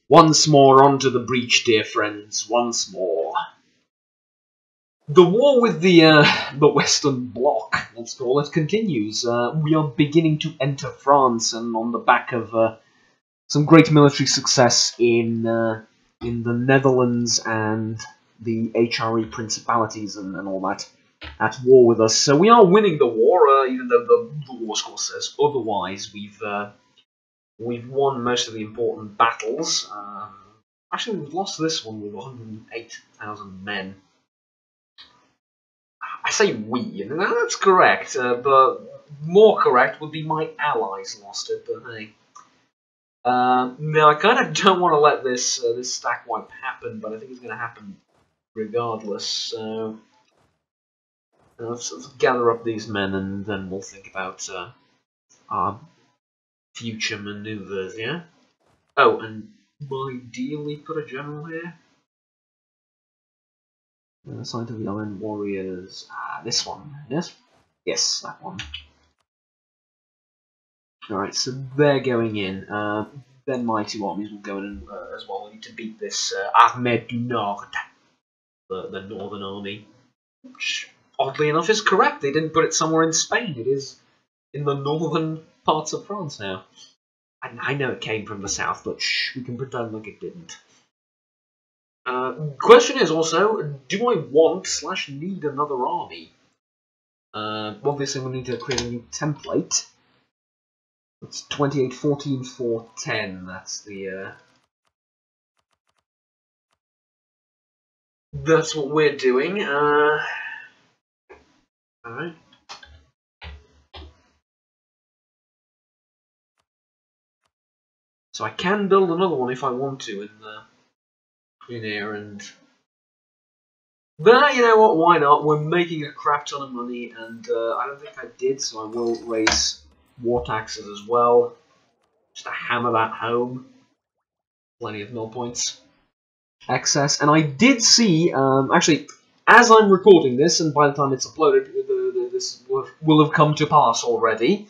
Once more onto the breach, dear friends, once more. The war with the Western Bloc, let's call it, continues. We are beginning to enter France, and on the back of some great military success in the Netherlands and the HRE principalities and all that at war with us. So we are winning the war, even though the war score says otherwise. We've won most of the important battles. Actually, we've lost this one with 108,000 men. I say we, and that's correct, but more correct would be my allies lost it, but hey. Now, I kind of don't want to let this stack wipe happen, but I think it's going to happen regardless, so let's gather up these men and then we'll think about our future maneuvers, yeah? Oh, and ideally put a general here. Assigned to the Iron Warriors. This one, yes? Yes, that one. Alright, so they're going in. Then my two armies will go in as well. We need to beat this Armée du Nord, the Northern Army. Which, oddly enough, is correct. They didn't put it somewhere in Spain. It is in the northern parts of France now. I know it came from the south, but shh, we can pretend like it didn't. Question is also, do I want/need another army? Obviously we need to create a new template. It's 28, 14, 4, 10. That's the that's what we're doing. Alright. So I can build another one if I want to in here, and but you know what? Why not? We're making a crap ton of money, and I don't think I did, so I will raise war taxes as well. Just to hammer that home. Plenty of mill points. Excess, and I did see actually, as I'm recording this, and by the time it's uploaded, this will have come to pass already.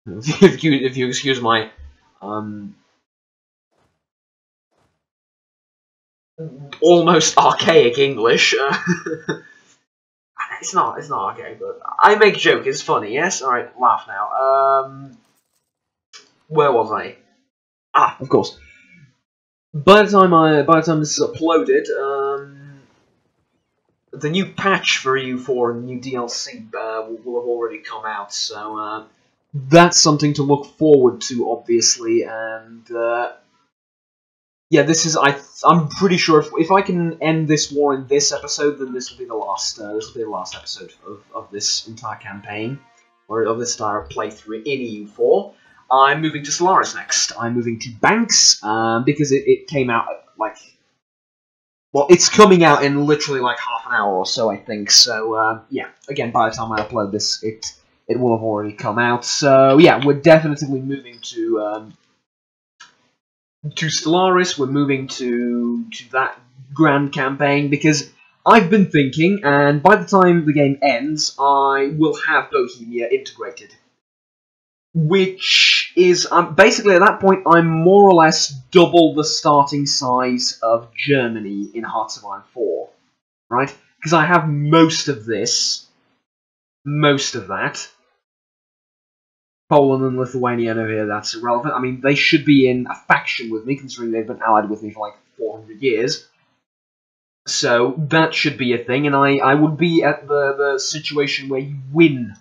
If you excuse my almost archaic English. It's not archaic, but I make joke. It's funny. Yes. All right. Laugh now. Where was I? Ah, of course. By the time this is uploaded, the new patch for EU4 and the new DLC will have already come out. So that's something to look forward to, obviously, and. Yeah, this is. I'm pretty sure if I can end this war in this episode, then this will be the last. This will be the last episode of this entire campaign, or of this entire playthrough in EU4. I'm moving to Solaris next. I'm moving to Banks because it came out like. Well, it's coming out in literally like half an hour or so, I think. So yeah, again, by the time I upload this, it will have already come out. So yeah, we're definitely moving to Stellaris. We're moving to that grand campaign because I've been thinking, and by the time the game ends, I will have Bohemia integrated. Which is, basically at that point, I'm more or less double the starting size of Germany in Hearts of Iron 4. Right? Because I have most of this, most of that. Poland and Lithuania over here, that's irrelevant. I mean, they should be in a faction with me, considering they've been allied with me for like 400 years. So, that should be a thing, and I would be at the situation where you win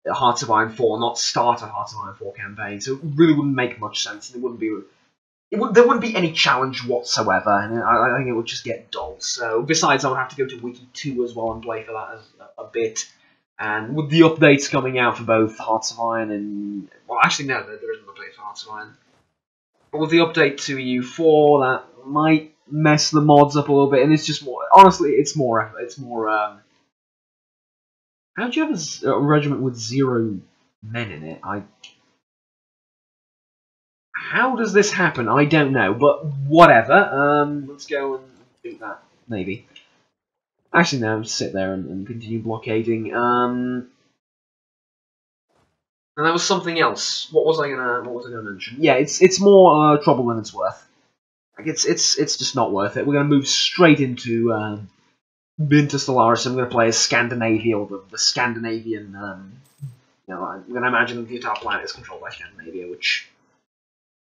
Hearts of Iron 4, not start a Hearts of Iron 4 campaign. So it really wouldn't make much sense, and there wouldn't be any challenge whatsoever, and I think it would just get dull. So, besides, I would have to go to Wiki 2 as well and play for that a bit. And with the updates coming out for both Hearts of Iron and... Well, actually, no, there isn't an update for Hearts of Iron. But with the update to EU4, that might mess the mods up a little bit, and it's just more... Honestly, it's more... How'd you have a regiment with 0 men in it? How does this happen? I don't know, but whatever. Let's go and do that, maybe. Actually, no, sit there and continue blockading. And that was something else. What was I gonna mention? Yeah, it's more trouble than it's worth. Like it's just not worth it. We're gonna move straight into Stellaris. I'm gonna play as Scandinavia, or the Scandinavian. You know, I'm gonna imagine the entire planet is controlled by Scandinavia, which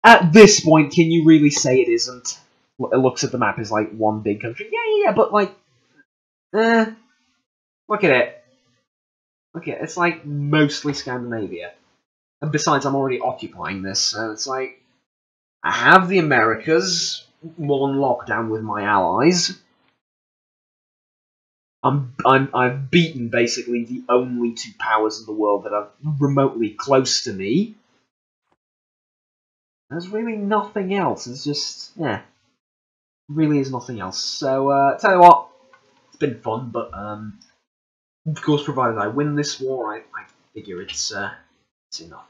at this point, can you really say it isn't? It looks at the map as like one big country. Yeah, but like, look at it. Look at it. It's like mostly Scandinavia. And besides, I'm already occupying this, so it's like I have the Americas on lockdown with my allies. I've beaten basically the only two powers in the world that are remotely close to me. There's really nothing else. It's just, yeah, really is nothing else. So, tell you what, it's been fun, but of course, provided I win this war, I figure it's enough.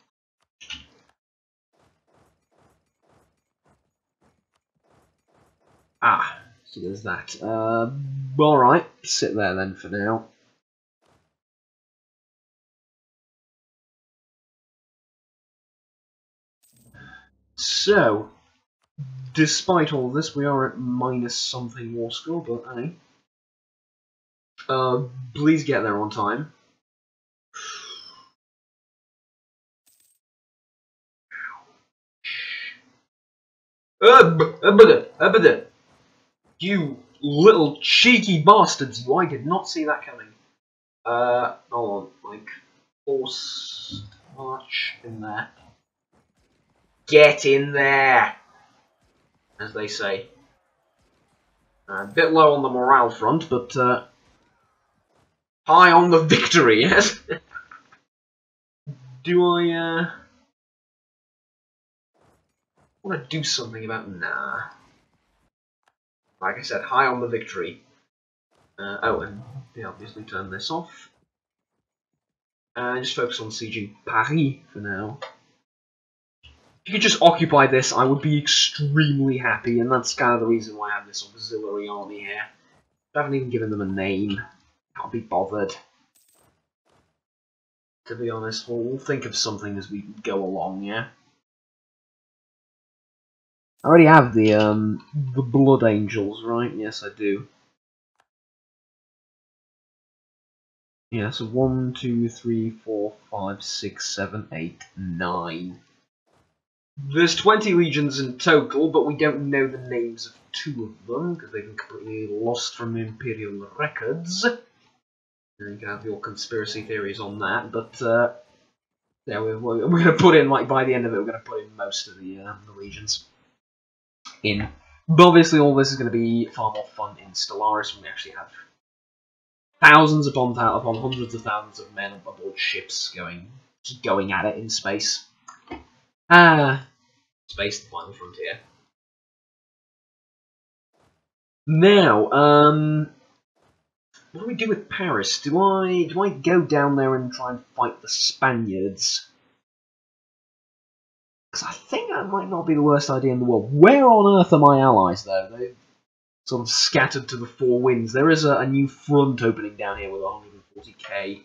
Ah, so there's that. Alright, sit there then for now. So, despite all this, we are at minus something war score, but hey. Please get there on time. You little cheeky bastards, you! I did not see that coming. Hold on, like, force march in there. Get in there! As they say. A bit low on the morale front, but, high on the victory, yes? Do I, want to do something about... Nah. Like I said, high on the victory. Oh, and they obviously turn this off. Just focus on sieging Paris for now. If you could just occupy this, I would be extremely happy, and that's kind of the reason why I have this auxiliary army here. I haven't even given them a name. Can't be bothered. To be honest, we'll think of something as we go along, yeah? I already have the Blood Angels, right? Yes, I do. Yeah, so 1, 2, 3, 4, 5, 6, 7, 8, 9. There's 20 legions in total, but we don't know the names of 2 of them, because they've been completely lost from Imperial records. And you can have your conspiracy theories on that, but, yeah, we're going to put in, like, by the end of it, we're going to put in most of the legions in. But obviously all this is going to be far more fun in Stellaris, when we actually have thousands upon hundreds of thousands of men aboard ships going at it in space. Space, the final frontier. Now, what do we do with Paris? Do I go down there and try and fight the Spaniards? Because I think that might not be the worst idea in the world. Where on earth are my allies, though? They've sort of scattered to the 4 winds. There is a new front opening down here with 140k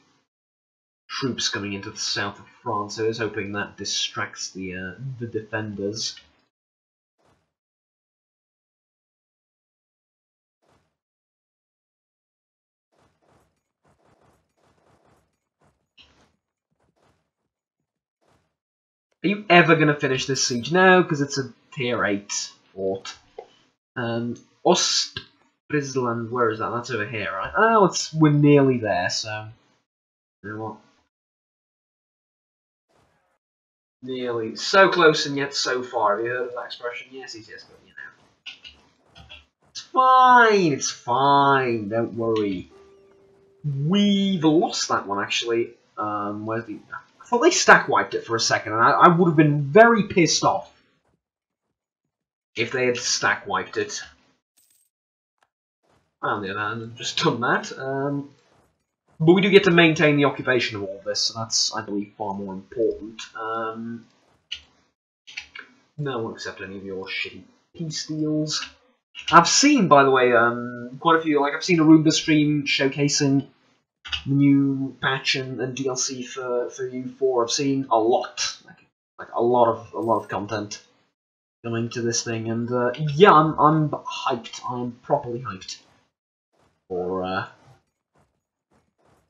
troops coming into the south of France. So I was hoping that distracts the defenders. Are you ever going to finish this siege? No, because it's a tier 8 fort. Ostfriesland, where is that? That's over here, right? Oh, we're nearly there, so... You know what? Nearly. So close and yet so far. Have you heard of that expression? Yes, but you know. It's fine, it's fine, don't worry. We've lost that one, actually. Where's the... I thought they stack-wiped it for a second, and I would have been very pissed off if they had stack-wiped it. On the other hand, I've just done that. But we do get to maintain the occupation of all of this, so that's, I believe, far more important. No, I won't accept any of your shitty peace deals. I've seen, by the way, quite a few, like, I've seen a Roomba stream showcasing the new patch and DLC for U4. I've seen a lot, like a lot of content. going to this thing, and yeah, I'm hyped. I'm properly hyped for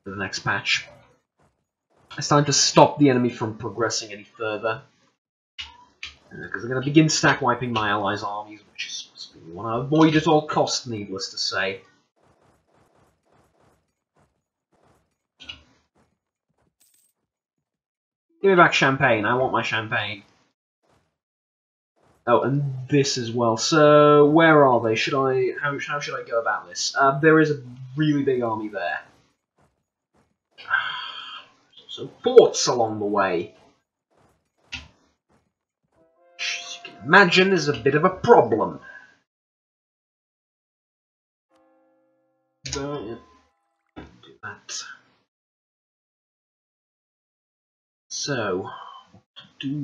the next patch. It's time to stop the enemy from progressing any further, because they're going to begin stack wiping my allies' armies, which is something we want to avoid at all costs. Needless to say. Give me back Champagne. I want my Champagne. Oh, and this as well. So, where are they? Should I? How should I go about this? There is a really big army there. So forts along the way. Which, as you can imagine, is a bit of a problem. Do that. So,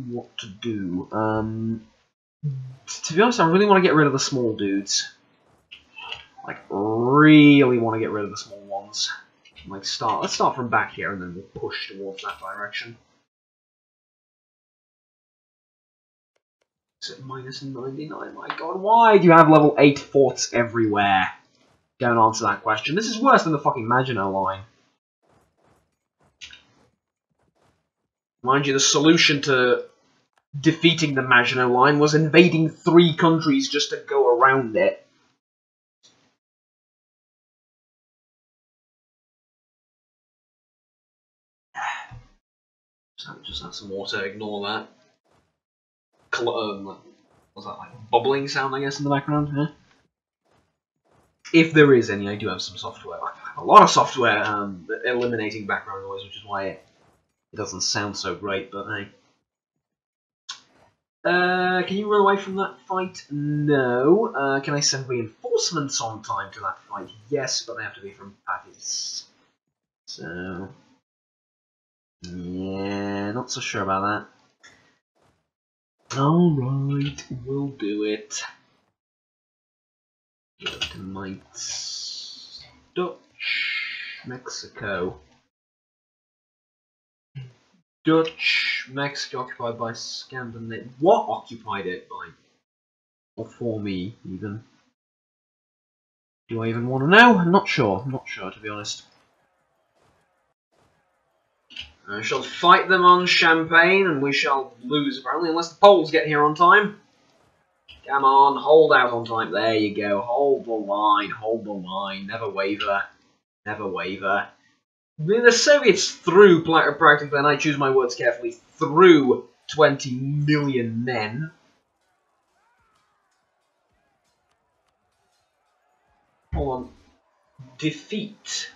what to do? To be honest, I really want to get rid of the small dudes. Like, really want to get rid of the small ones. Like, let's start from back here, and then we'll push towards that direction. So, minus 99, my god, why do you have level 8 forts everywhere? Don't answer that question. This is worse than the fucking Maginot Line. Mind you, the solution to defeating the Maginot Line was invading 3 countries just to go around it. Just have some water, ignore that. What's that, like a bubbling sound, I guess, in the background? Yeah? If there is any, I do have some software. I have a lot of software eliminating background noise, which is why it doesn't sound so great, but hey. Can you run away from that fight? No. Can I send reinforcements on time to that fight? Yes, but they have to be from Patis. So... yeah, not so sure about that. Alright, we'll do it. Might Dutch, Mexico. Dutch, Mexico occupied by Scandinavia. What occupied it by? Or for me, even? Do I even want to know? I'm not sure. I'm not sure, to be honest. I shall fight them on Champagne, and we shall lose, apparently, unless the Poles get here on time. Come on, hold out on time. There you go. Hold the line, never waver. Never waver. The Soviets threw, practically, and I choose my words carefully, threw 20 million men. Hold on. Defeat.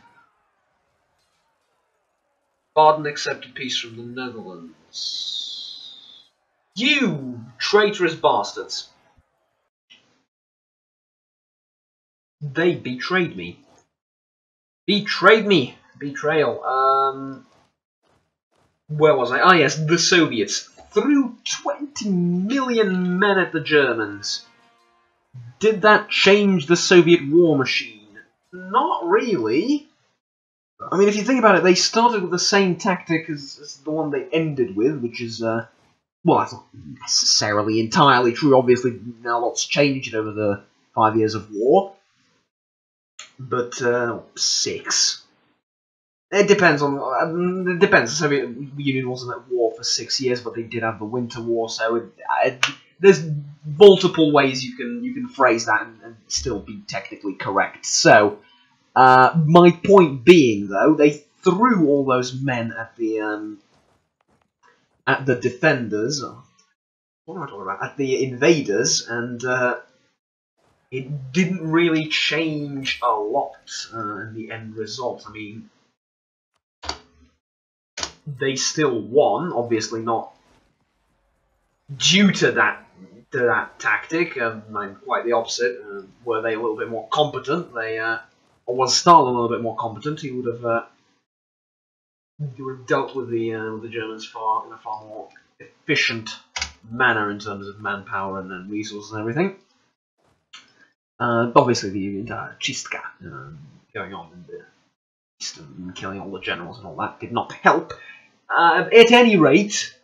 Baden accepted peace from the Netherlands. You traitorous bastards. They betrayed me. Betrayed me. Betrayal. Where was I? Ah, yes, the Soviets threw 20 million men at the Germans. Did that change the Soviet war machine? Not really. I mean, if you think about it, they started with the same tactic as the one they ended with, which is, well, that's not necessarily entirely true. Obviously, now lots changed over the 5 years of war. But, 6. It depends on. It depends. The Soviet Union wasn't at war for 6 years, but they did have the Winter War. So there's multiple ways you can phrase that and still be technically correct. So my point being, though, they threw all those men at the defenders. What am I talking about? At the invaders, and it didn't really change a lot in the end result. I mean, they still won, obviously not due to that tactic. Quite the opposite. Were they a little bit more competent? Or was Stalin a little bit more competent? He would have dealt with the Germans in a far more efficient manner in terms of manpower and resources and everything. Obviously, the entire Chistka going on in the east and killing all the generals and all that did not help. At any rate,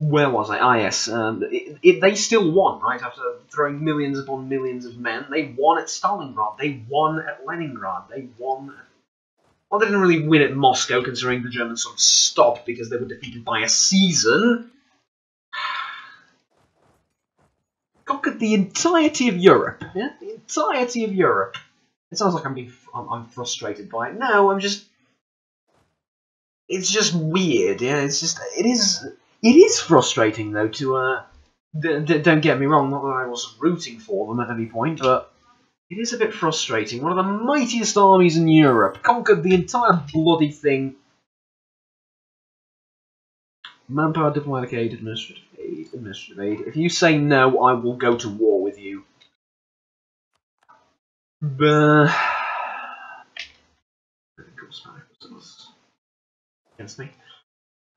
Where was I? Ah, yes. They still won, right? After throwing millions upon millions of men, they won at Stalingrad. They won at Leningrad. They won. Well, they didn't really win at Moscow, considering the Germans sort of stopped because they were defeated by a season. Conquered the entirety of Europe. Yeah, the entirety of Europe. It sounds like I'm frustrated by it. No, I'm just. It's just weird. Yeah, it is frustrating though to don't get me wrong, not that I was rooting for them at any point, but it is a bit frustrating. One of the mightiest armies in Europe conquered the entire bloody thing. Manpower, diplomatic aid, administrative aid. If you say no, I will go to war with you. But against me.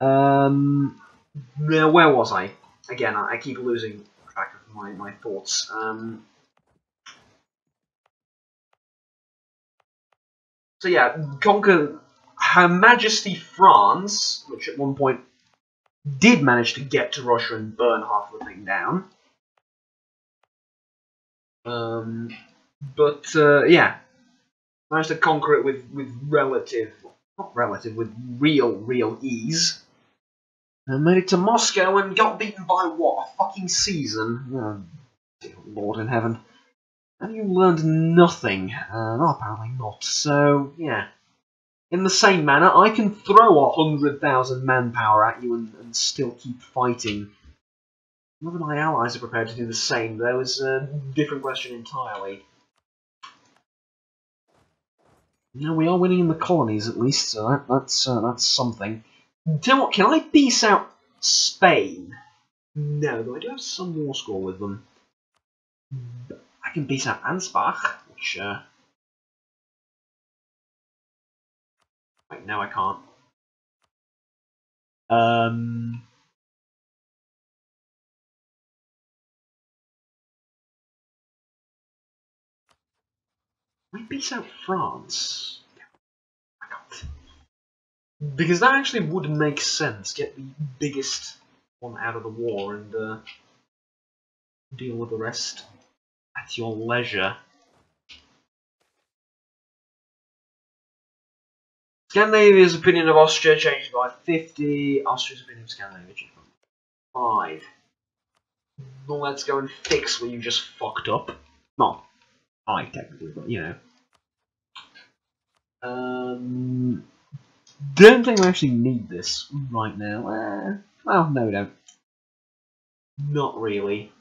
Now, where was I? Again, I keep losing track of my thoughts. So yeah, conquer Her Majesty France, which at one point did manage to get to Russia and burn half the thing down. Yeah, managed to conquer it with with real ease. And made it to Moscow and got beaten by what? A fucking season? Oh, dear Lord in heaven. And you learned nothing. No, apparently not. So, yeah. In the same manner, I can throw 100,000 manpower at you and still keep fighting. Whether my allies are prepared to do the same, though, is a different question entirely. No, we are winning in the colonies, at least, so that's something. Tell you what, can I peace out Spain? No, though I do have some war score with them. I can peace out Ansbach, which, wait, no I can't. Can I peace out France? I can't. Because that actually would make sense. Get the biggest one out of the war and deal with the rest at your leisure. Scandinavia's opinion of Austria changed by 50. Austria's opinion of Scandinavia changed by 5. Well, let's go and fix what you just fucked up. Not I, technically, but you know. Don't think we actually need this right now. Well, no, we don't. Not really.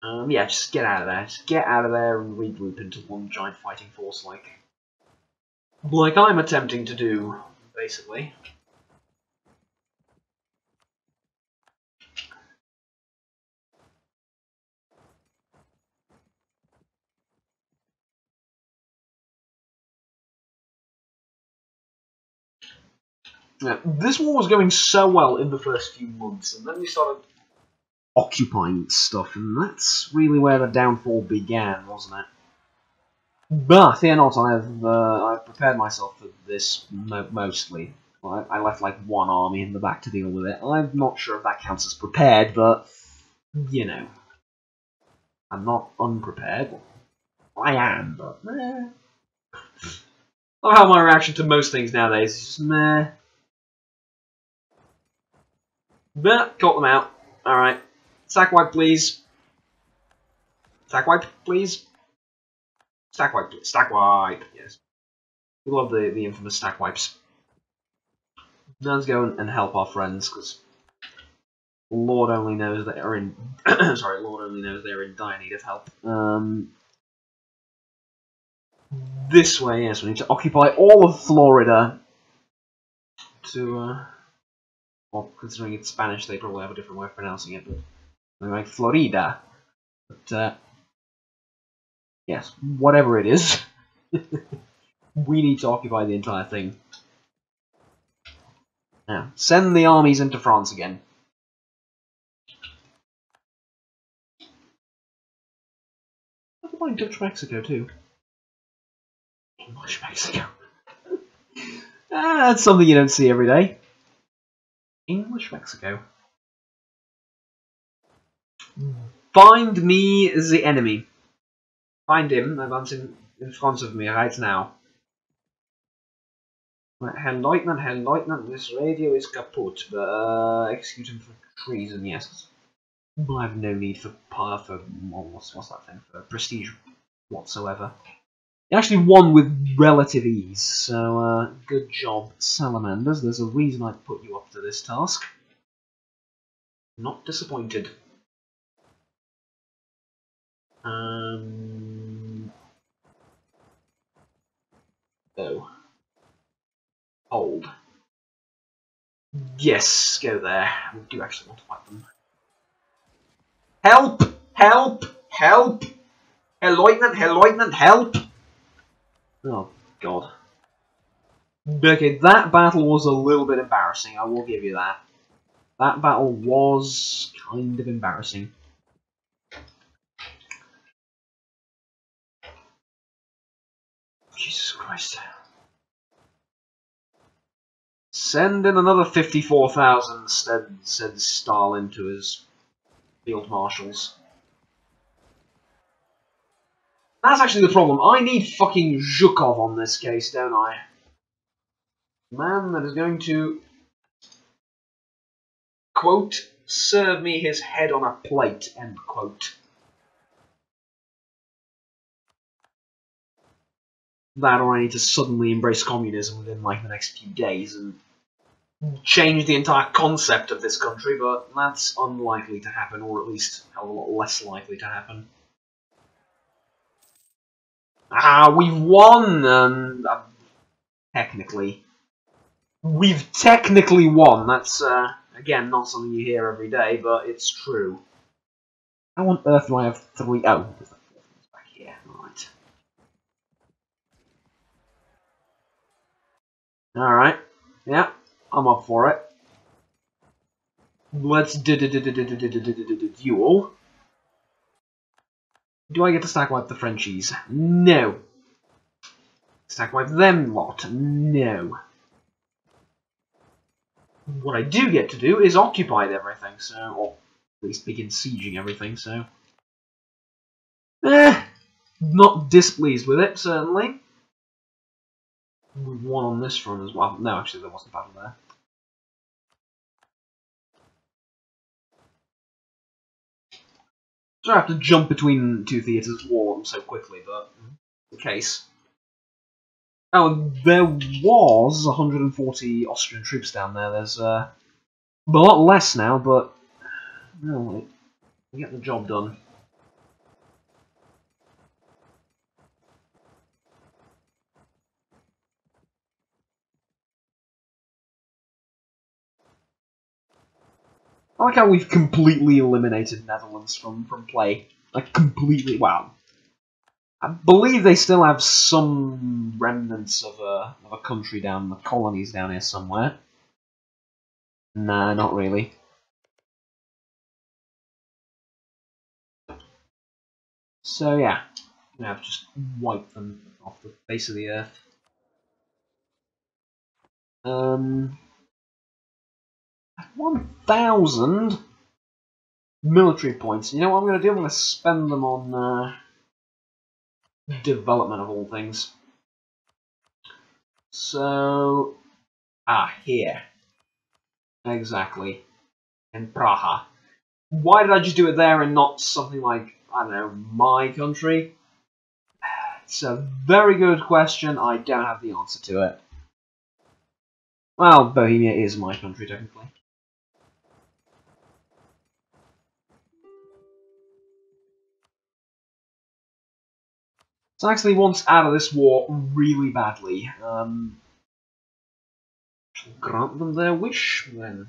Yeah, just get out of there. Just get out of there and regroup into one giant fighting force like I'm attempting to do, basically. Yeah, this war was going so well in the first few months, and then we started occupying stuff, and that's really where the downfall began, wasn't it? But fear not, I've prepared myself for this mostly. I left like one army in the back to deal with it. I'm not sure if that counts as prepared, but you know, I'm not unprepared. I am, but meh. I how my reaction to most things nowadays is just meh. But got them out. All right, stack wipe, please. Stack wipe, please. Stack wipe, please. Stack wipe. Yes, we love the infamous stack wipes. Now let's go and help our friends, because Lord only knows they are in. Sorry, Lord only knows they're in dire need of help. This way, yes, we need to occupy all of Florida. To well, considering it's Spanish, they probably have a different way of pronouncing it, but anyway, Florida. But yes, whatever it is, we need to occupy the entire thing. Now, send the armies into France again. Occupying Dutch Mexico too. English Mexico. That's something you don't see every day. English Mexico. Find me the enemy. Find him, advancing in front of me right now. Herr Leutnant, this radio is kaput, but execute him for treason, yes. I have no need for what's that thing, for prestige whatsoever. He actually won with relative ease, so good job, Salamanders. There's a reason I put you up to this task. Not disappointed. Oh. Hold. Yes, go there. We do actually want to fight them. Help! Help! Help! Herr Leutnant, help! Oh, God. Okay, that battle was a little bit embarrassing, I will give you that. That battle was kind of embarrassing. Jesus Christ. Send in another 54,000, said Stalin to his field marshals. That's actually the problem. I need fucking Zhukov on this case, don't I? Man that is going to, quote, serve me his head on a plate, end quote. That, or I need to suddenly embrace communism within, like, the next few days and change the entire concept of this country, but that's unlikely to happen, or at least a lot less likely to happen. Ah, we've won! Technically. We've technically won. That's, again, not something you hear every day, but it's true. How on earth do I have 3? Oh, there's the 4th one's back here. Right. Alright. Yeah, I'm up for it. Let's duel. Do I get to stack wipe the Frenchies? No. Stack wipe them lot? No. What I do get to do is occupy everything, so, or at least begin sieging everything, so. Not displeased with it, certainly. We won on this front as well. No, actually, there wasn't a battle there. So I have to jump between two theatres of war so quickly, but the case. Oh, there was 140 Austrian troops down there. There's a lot less now, but no, we get the job done. I like how we've completely eliminated Netherlands from play. Like, completely. Wow. I believe they still have some remnants of a country down, the colonies down here somewhere. Nah, not really. So yeah, we have to just wipe them off the face of the earth. 1,000 military points. You know what I'm going to do? I'm going to spend them on development of all things. So, here. Exactly. In Praha. Why did I just do it there and not something like, I don't know, my country? It's a very good question. I don't have the answer to it. Well, Bohemia is my country, technically. So actually wants out of this war really badly. Grant them their wish, then.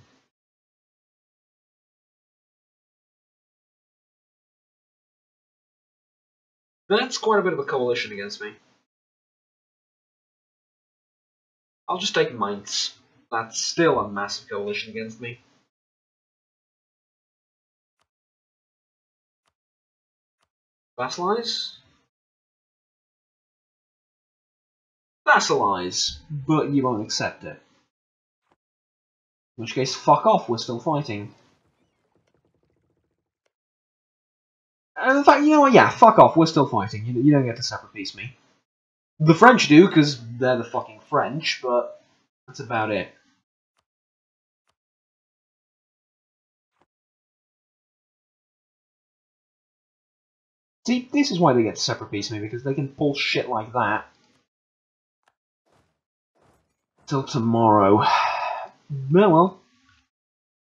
That's quite a bit of a coalition against me. I'll just take Mainz. That's still a massive coalition against me. Vassalize? Vassalize, but you won't accept it. In which case, fuck off, we're still fighting. And in fact, you know what, yeah, fuck off, we're still fighting. You don't get to separate piece me. The French do, because they're the fucking French, but that's about it. See, this is why they get to separate piece me, because they can pull shit like that. Till tomorrow. Well,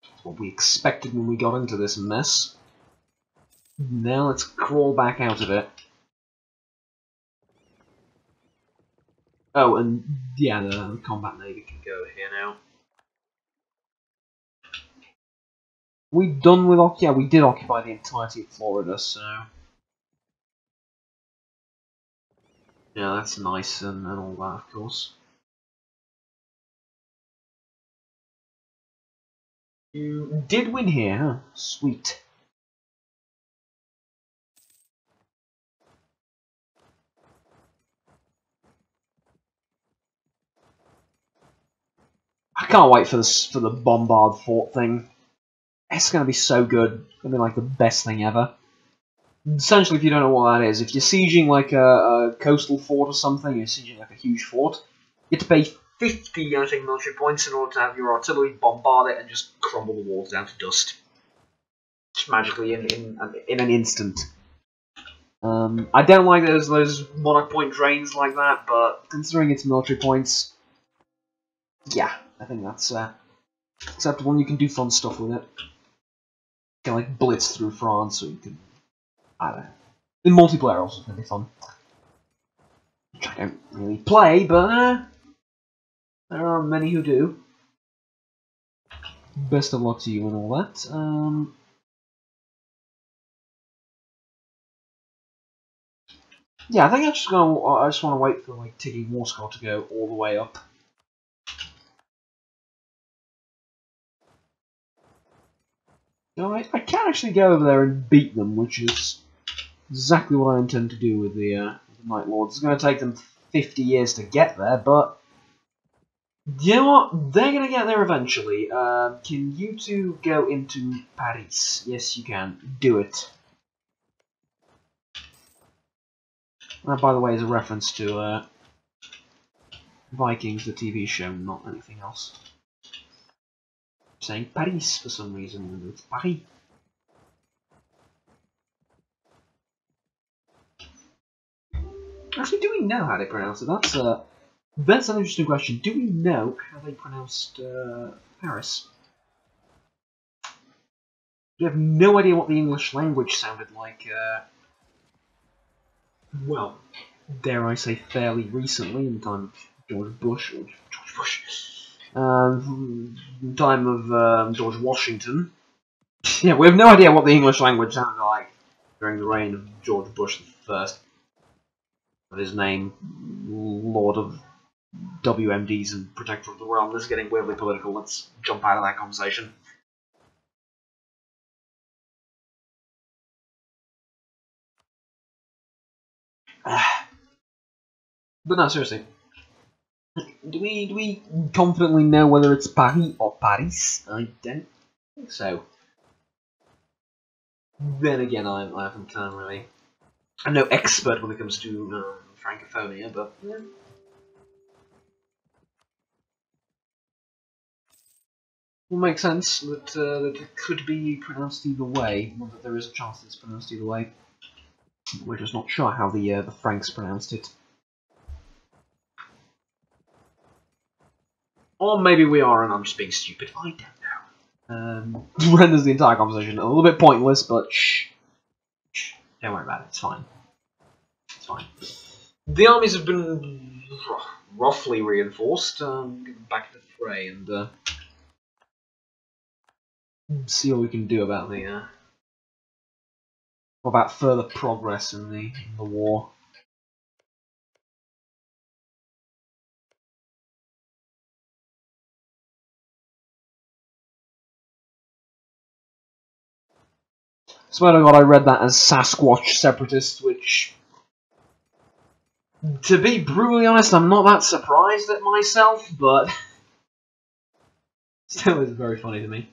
that's what we expected when we got into this mess. Now let's crawl back out of it. Oh, and yeah, the combat navy can go here now. We done with yeah, we did occupy the entirety of Florida, so yeah, that's nice and all that, of course. You did win here, huh? Sweet. I can't wait for this for the Bombard Fort thing. It's gonna be so good. It's gonna be like the best thing ever. Essentially, if you don't know what that is, if you're sieging like a coastal fort or something, you're sieging like a huge fort, you have to pay 50, I think, military points in order to have your artillery bombard it and just crumble the walls down to dust. Just magically in an instant. I don't like those monarch point drains like that, but considering it's military points, yeah, I think that's acceptable, and you can do fun stuff with it. You can like blitz through France, or you can, I don't know. In multiplayer also it's gonna be fun. Which I don't really play, but there are many who do. Best of luck to you and all that. Yeah, I think I just want to wait for like Tiggy Warscore to go all the way up. No, I can actually go over there and beat them, which is exactly what I intend to do with the Night Lords. It's going to take them 50 years to get there, but you know what? They're going to get there eventually. Can you two go into Paris? Yes, you can. Do it. That, by the way, is a reference to Vikings, the TV show, not anything else. I'm saying Paris for some reason. It's Paris. Actually, do we know how they pronounce it? That's an interesting question. Do we know how they pronounced Paris? We have no idea what the English language sounded like, well, dare I say fairly recently, in the time of George Bush, in the time of George Washington. Yeah, we have no idea what the English language sounded like during the reign of George Bush I. With his name, Lord of WMDs and Protector of the Realm. This is getting weirdly political. Let's jump out of that conversation. But no, seriously. Do we confidently know whether it's Paris or Paris? I don't think so. Then again, I haven't really. I'm no expert when it comes to Francophonia, but yeah. It makes sense that it could be pronounced either way. Not that there is a chance that it's pronounced either way. We're just not sure how the Franks pronounced it. Or maybe we are, and I'm just being stupid. I don't know. Renders the entire conversation a little bit pointless, but shh. Don't worry about it. It's fine. It's fine. The armies have been roughly reinforced. Get back to the fray and see what we can do about about further progress in the war. Swear to God, I read that as Sasquatch separatist, which, to be brutally honest, I'm not that surprised at myself, but Still is very funny to me.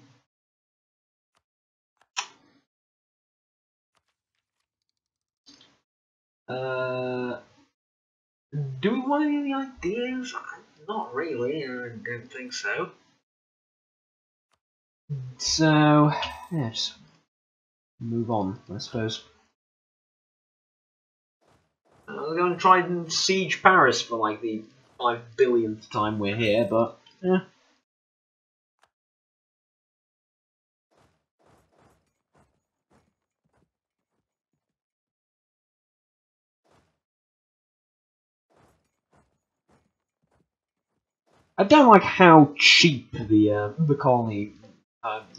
Do we want any ideas? Not really, I don't think so. So, yeah, just move on, I suppose. We're going to try and siege Paris for like the 5 billionth time we're here, but yeah. I don't like how cheap the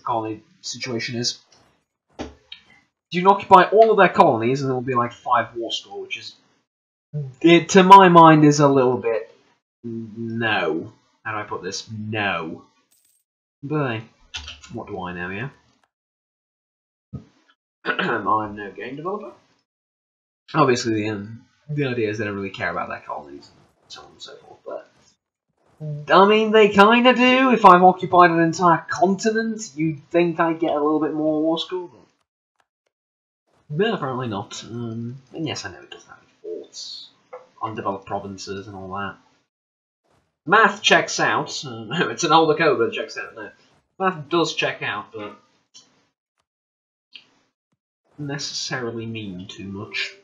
colony situation is. You can occupy all of their colonies, and it'll be like 5 war score, which is, to my mind, is a little bit no. How do I put this? No. But hey, what do I know here? I'm no game developer. Obviously, the idea is they don't really care about their colonies and so on and so forth, but I mean, they kind of do. If I've occupied an entire continent, you'd think I'd get a little bit more war score, but apparently not. And yes, I know it doesn't have any forts, undeveloped provinces, and all that. Math checks out. It's an older code, but it checks out. No, math does check out, but necessarily mean too much.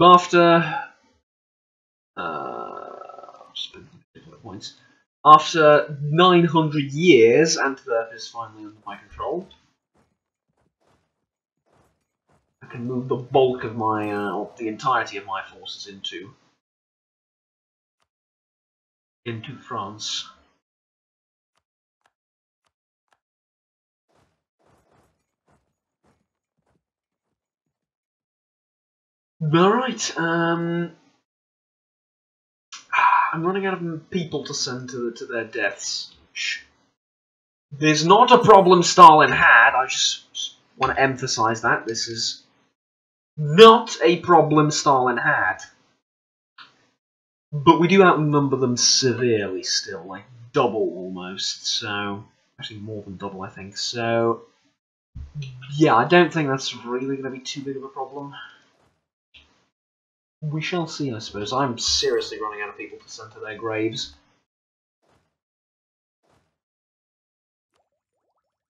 After points. After 900 years, Antwerp is finally under my control. I can move the bulk of my, or the entirety of my forces into France. Alright, I'm running out of people to send to their deaths. There's not a problem Stalin had, I just want to emphasize that. This is not a problem Stalin had. But we do outnumber them severely still, like double almost, so... Actually more than double, I think, so... Yeah, I don't think that's really going to be too big of a problem. We shall see, I suppose. I'm seriously running out of people to send to their graves.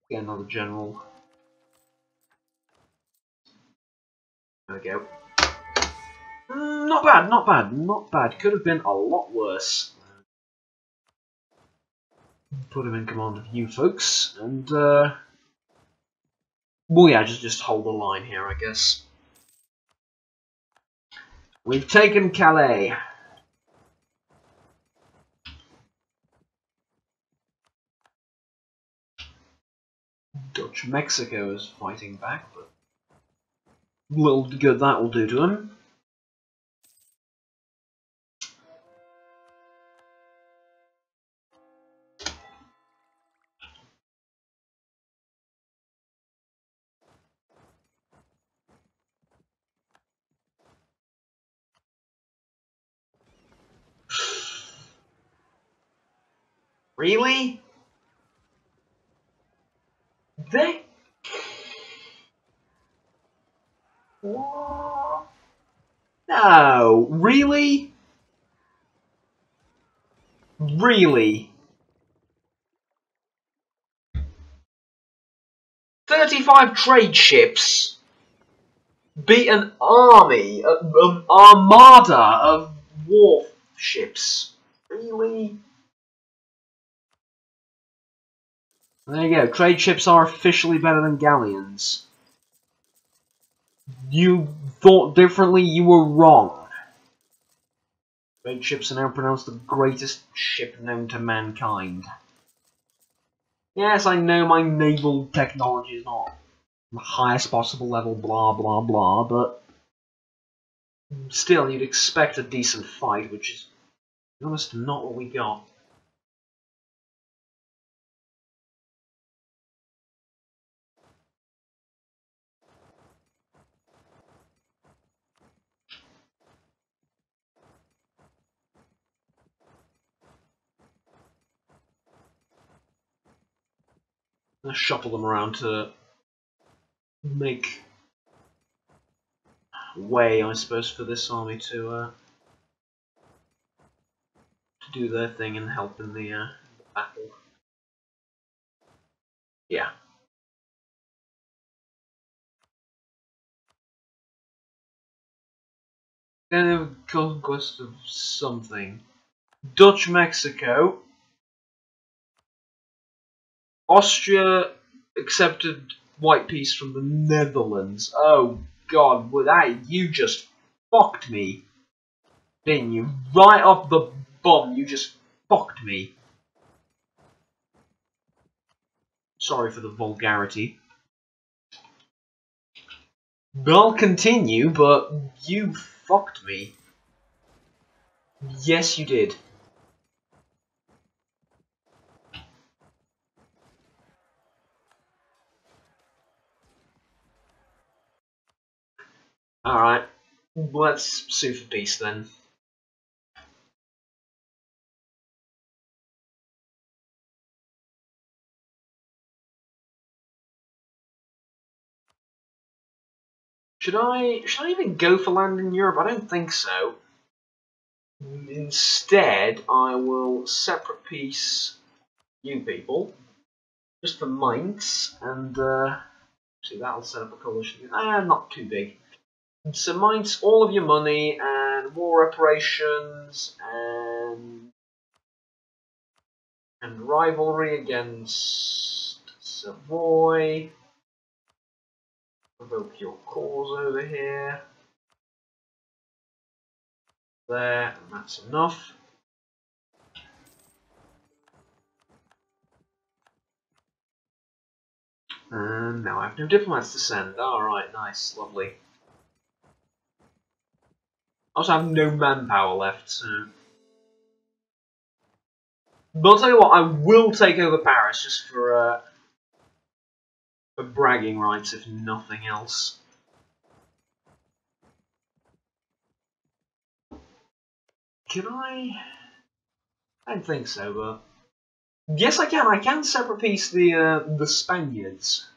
Get another general. There we go. Not bad, not bad, not bad. Could have been a lot worse. Put him in command of you folks, and well, yeah, just hold the line here, I guess. We've taken Calais. Dutch Mexico is fighting back, but little good that will do to him. Really? They? No, really? Really? 35 trade ships beat an army, an armada of warships. Really? There you go. Trade ships are officially better than galleons. You thought differently, you were wrong. Trade ships are now pronounced the greatest ship known to mankind. Yes, I know my naval technology is not the highest possible level, blah blah blah, but still, you'd expect a decent fight, which is, to be honest, not what we got. shuffle them around to make way, I suppose, for this army to do their thing and help in the battle. Yeah. Conquest of something. Dutch Mexico. Austria accepted white peace from the Netherlands. Oh god, you just fucked me. Didn't you? Right off the bum, you just fucked me. Sorry for the vulgarity. I'll continue, but you fucked me. Yes, you did. Alright, let's sue for peace then. Should I even go for land in Europe? I don't think so. Instead, I will separate peace you people, just for Mainz, and see, that'll set up a coalition. Not too big. So Mainz, all of your money and war reparations and rivalry against Savoy. Provoke your cause over here. There, and that's enough. And now I have no diplomats to send. Alright, nice, lovely. I also have no manpower left, so... But I'll tell you what, I will take over Paris just for bragging rights, if nothing else. Can I? I don't think so, but yes, I can. I can separate peace the Spaniards,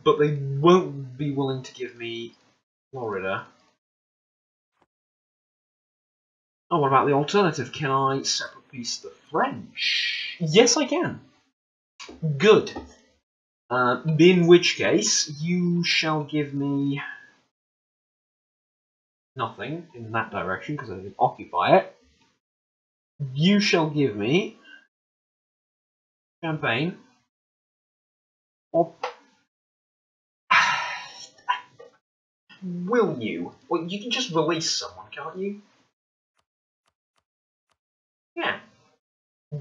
but they won't be willing to give me Florida. Oh, what about the alternative? Can I separate peace the French? Yes, I can. Good. In which case, you shall give me nothing in that direction because I didn't occupy it. You shall give me Champagne. Or will you? Well, you can just release someone, can't you? Yeah.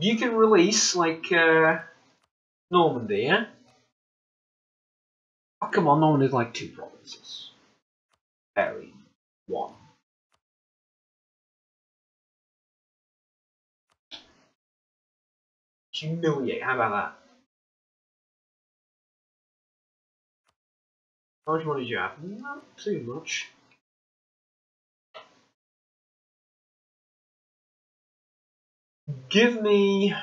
You can release, like, Normandy, yeah? Oh, come on, Normandy's like 2 provinces. Very. 1. Humiliate, how about that? How much money do you have? Not too much. Give me...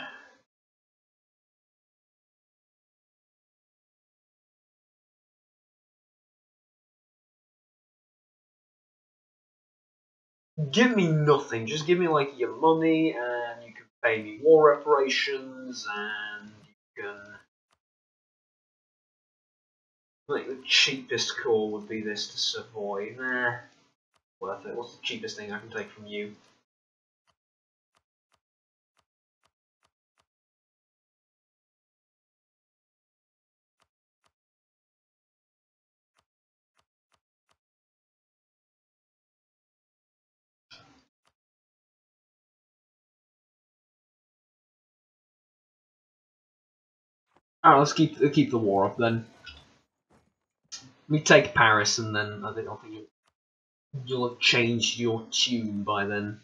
Give me nothing, just give me, like, your money, and you can pay me war reparations, and you can... Like, the cheapest call would be this to Savoy. Nah. Worth it. What's the cheapest thing I can take from you? Alright, let's keep the war up then. We take Paris, and then I think you'll have changed your tune by then.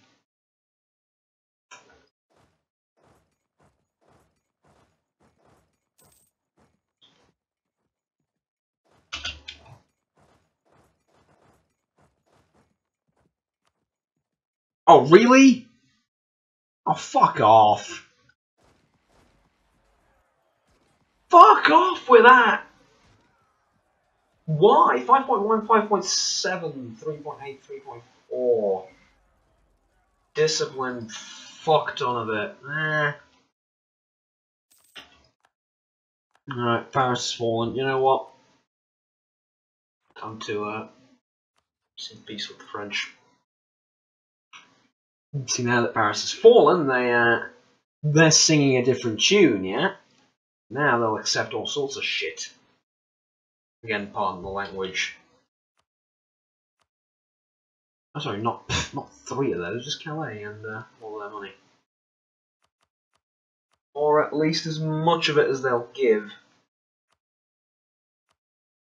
Oh, really? Oh, fuck off. Fuck off with that! Why? 5.1, 5.7, 3.8, 3.4. Discipline, fuck ton of it. Alright, Paris has fallen. You know what? Time to see peace with the French. See, now that Paris has fallen, they're singing a different tune, yeah? Now they'll accept all sorts of shit. Again, pardon the language. Oh, sorry, not 3 of those, just Calais and all their money. Or at least as much of it as they'll give.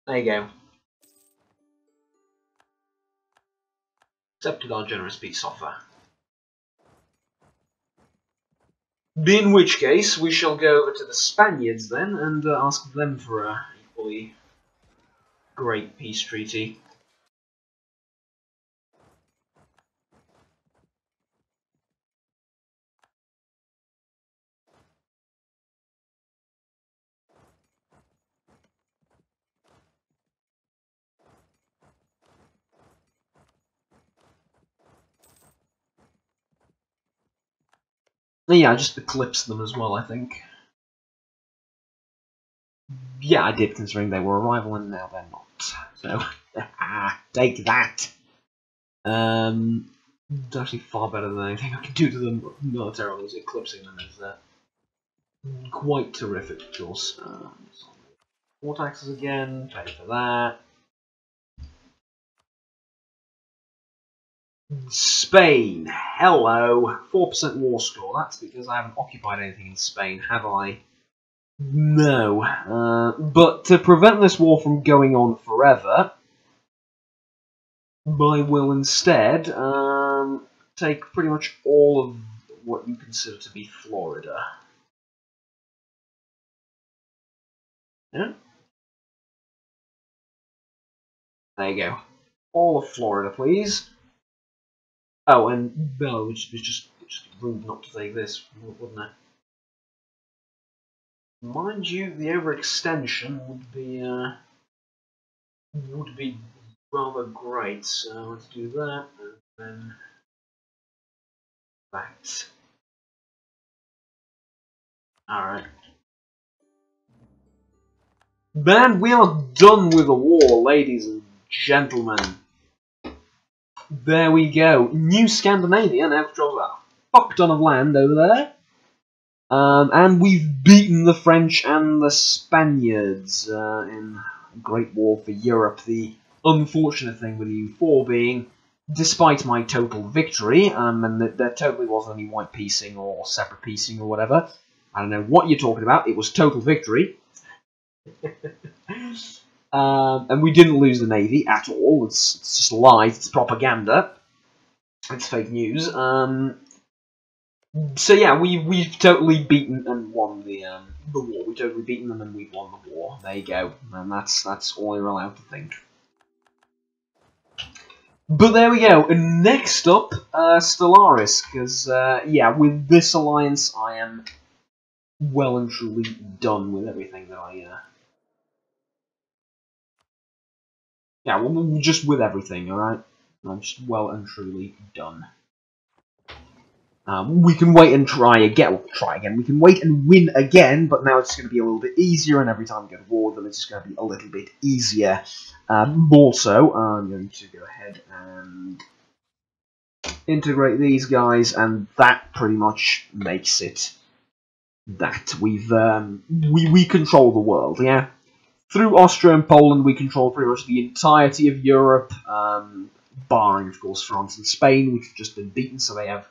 There you go. Accepted our generous peace offer. In which case, we shall go over to the Spaniards then, and ask them for a equally great peace treaty. Yeah, I just eclipsed them as well, I think. Yeah, I did, considering they were a rival, and now they're not. So, take that! It's actually far better than anything I can do to them militarily, as eclipsing them is quite terrific, of course. War taxes again, pay for that. Spain, hello, 4% war score. That's because I haven't occupied anything in Spain, have I? No. But to prevent this war from going on forever, I will instead take pretty much all of what you consider to be Florida. Yeah? There you go. All of Florida, please. Oh, and no, which was just rude not to take this, wouldn't it? Mind you, the overextension would be rather great. So let's do that, and then that. All right. And we are done with the war, ladies and gentlemen. There we go. New Scandinavia now controls a fuck ton of land over there. And we've beaten the French and the Spaniards in a great war for Europe. The unfortunate thing with EU4 being, despite my total victory, and there totally wasn't any white piecing or separate piecing or whatever. I don't know what you're talking about. It was total victory. And we didn't lose the Navy at all. It's just lies. It's propaganda. It's fake news. So yeah, we've totally beaten and won the war. We've totally beaten them and we've won the war. There you go. And that's all you're allowed to think. But there we go. And next up, Stellaris, because yeah, with this alliance, I am well and truly done with everything that I. Yeah, well, just with everything, alright? I'm just well and truly done. We can wait and try again. Well, try again. We can wait and win again, but now it's going to be a little bit easier, and every time we go to war, then it's just going to be a little bit easier. Also, I'm going to go ahead and integrate these guys, and that pretty much makes it that we've we control the world, yeah. Through Austria and Poland, we control pretty much the entirety of Europe, barring, of course, France and Spain, which have just been beaten, so they have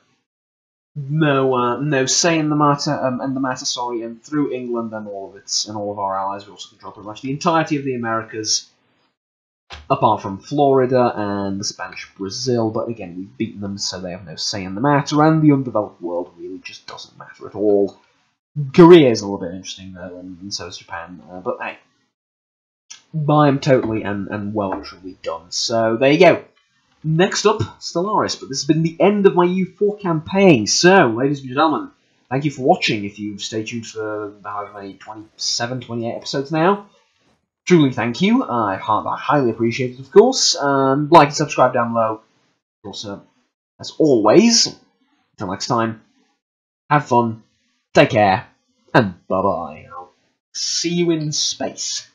no say in the matter. And through England and all of our allies, we also control pretty much the entirety of the Americas, apart from Florida and the Spanish Brazil. But again, we've beaten them, so they have no say in the matter, and the undeveloped world really just doesn't matter at all. Korea is a little bit interesting though, and so is Japan. But hey. I am totally and well and truly done. So, there you go. Next up, Stellaris. But this has been the end of my EU4 campaign. So, ladies and gentlemen, thank you for watching. If you've stayed tuned for however many 27, 28 episodes now, truly thank you. I highly appreciate it, of course. Like and subscribe down below. Also, as always, until next time, have fun, take care, and bye-bye. I'll see you in space.